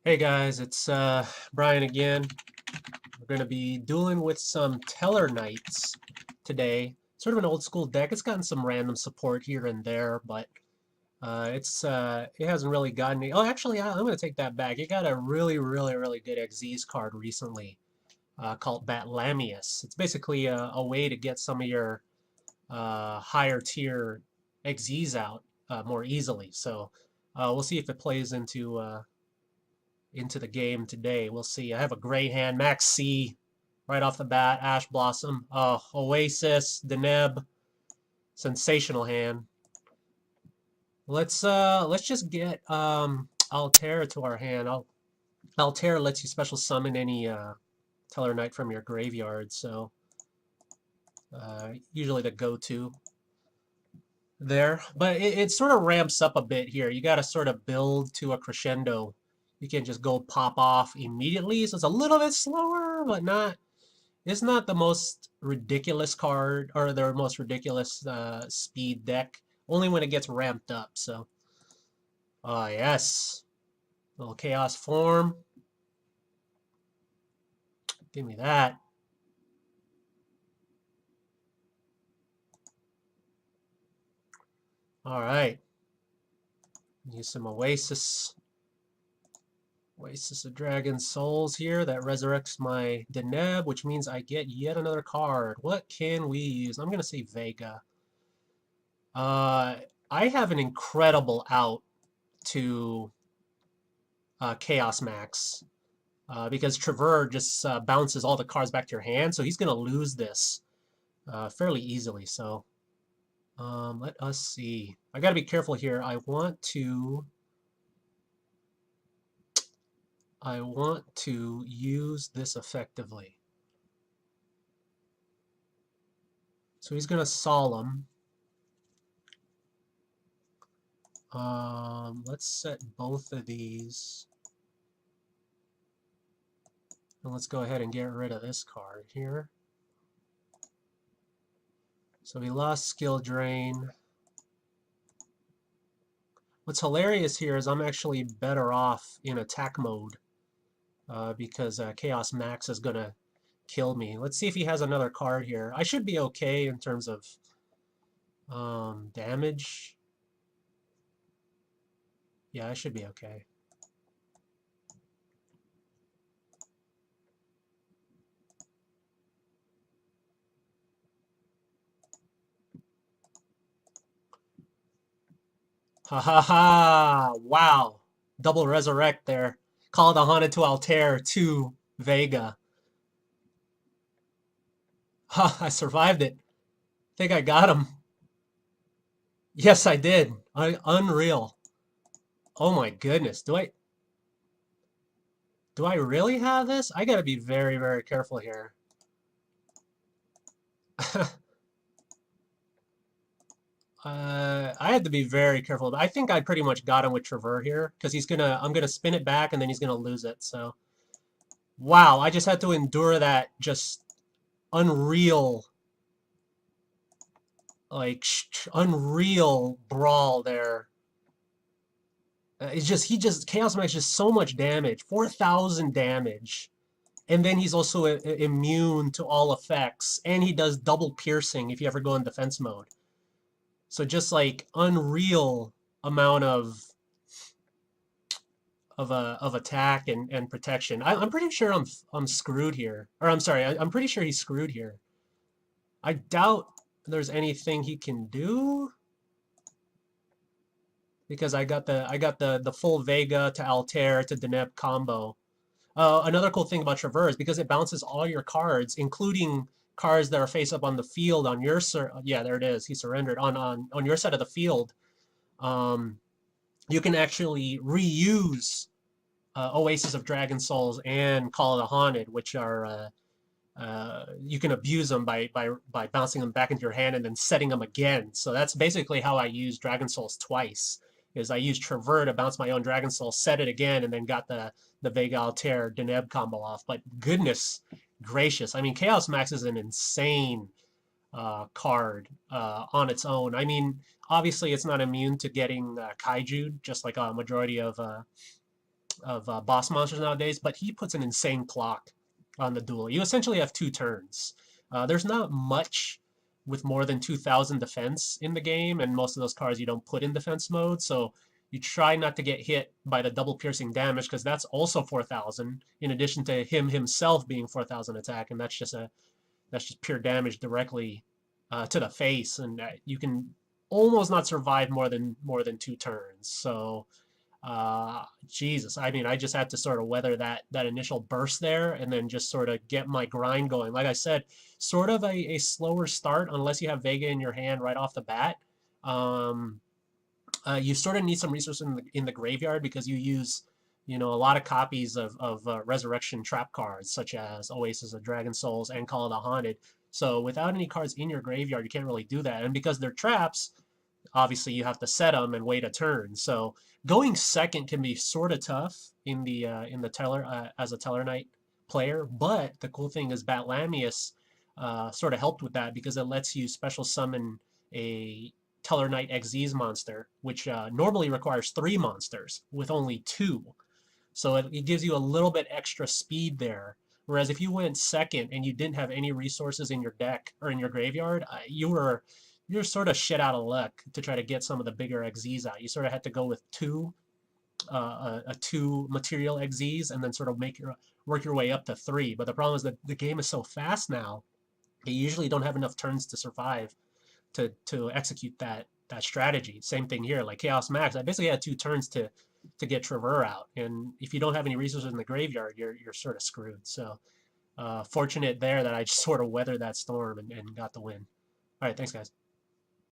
Hey guys, it's Brian again. We're going to be dueling with some Tellarknights today. Sort of an old school deck. It's gotten some random support here and there, but it hasn't really gotten any. Oh, actually, I'm going to take that back. It got a really good Xyz card recently called Batlamius. It's basically a way to get some of your higher tier Xyz out more easily. So we'll see if it plays into the game today. We'll see. I have a great hand, Max C, right off the bat. Ash Blossom, Oasis, Deneb, sensational hand. Let's just get Altair to our hand. Altair lets you special summon any Tellarknight from your graveyard, so usually the go-to there. But it sort of ramps up a bit here. You got to sort of build to a crescendo. You can't just go pop off immediately, so it's a little bit slower, but not. It's not the most ridiculous card or the most ridiculous speed deck. Only when it gets ramped up. So, yes, little chaos form. Give me that. All right. Use some Oasis. Oasis of Dragon Souls here. That resurrects my Deneb, which means I get yet another card. What can we use? I'm going to say Vega. I have an incredible out to Chaos Max because Trevor just bounces all the cards back to your hand, so he's going to lose this fairly easily. So let us see. I got to be careful here. I want to use this effectively. So he's going to Solemn. Let's set both of these. And let's go ahead and get rid of this card here. So we lost Skill Drain. What's hilarious here is I'm actually better off in attack mode because Chaos Max is going to kill me. Let's see if he has another card here. I should be okay in terms of damage. Yeah, I should be okay. Ha ha ha! Wow. Double resurrect there. Call the Haunted to Altair to Vega. Ha, I survived it. I think I got him. Yes, I did. Unreal. Oh my goodness. Do I really have this? I gotta be very careful here. I had to be very careful. I think I pretty much got him with Trevor here because I'm gonna spin it back and then he's gonna lose it. So, wow, I just had to endure that just unreal, like unreal brawl there. Chaos Max just so much damage, 4,000 damage, and then he's also immune to all effects, and he does double piercing if you ever go in defense mode. So just like unreal amount of attack and protection. I'm pretty sure I'm screwed here. Or I'm sorry, I'm pretty sure he's screwed here. I doubt there's anything he can do because I got the full Vega to Altair to Deneb combo. Another cool thing about Traverse, because it bounces all your cards, including cards that are face up on the field on your yeah, there it is. He surrendered on your side of the field. You can actually reuse Oasis of Dragon Souls and Call of the Haunted, which are you can abuse them by bouncing them back into your hand and then setting them again. So that's basically how I use Dragon Souls twice. Is I used Trevor to bounce my own Dragon Soul, set it again, and then got the Vega Altair Deneb combo off. But goodness gracious, I mean, Chaos Max is an insane card on its own. I mean, obviously it's not immune to getting Kaiju, just like a majority of boss monsters nowadays, but he puts an insane clock on the duel. You essentially have 2 turns. There's not much with more than 2,000 defense in the game, and most of those cards you don't put in defense mode, so you try not to get hit by the double piercing damage because that's also 4,000, in addition to him himself being 4,000 attack, and that's just pure damage directly to the face, and you can almost not survive more than 2 turns. So Jesus, I mean, I just had to sort of weather that initial burst there, and then just sort of get my grind going. Like I said, sort of a slower start unless you have Vega in your hand right off the bat. Um, you sort of need some resources in the graveyard because you use, a lot of copies of Resurrection trap cards such as Oasis of Dragon Souls and Call of the Haunted. So without any cards in your graveyard, you can't really do that. And because they're traps, obviously you have to set them and wait a turn. So going second can be sort of tough in the Teller as a Tellarknight player. But the cool thing is Batlamius sort of helped with that because it lets you special summon a Tellarknight Xyz monster, which normally requires 3 monsters with only 2. So it gives you a little bit extra speed there. Whereas if you went second and you didn't have any resources in your deck or in your graveyard, you're sort of shit out of luck to try to get some of the bigger Xyz out. You sort of had to go with a 2 material Xyz and then sort of work your way up to 3. But the problem is that the game is so fast now, you usually don't have enough turns to survive to execute that strategy. Same thing here, like Chaos Max. I basically had 2 turns to get Trevor out, and if you don't have any resources in the graveyard, you're sort of screwed. So fortunate there that I just sort of weathered that storm and got the win. All right, thanks guys.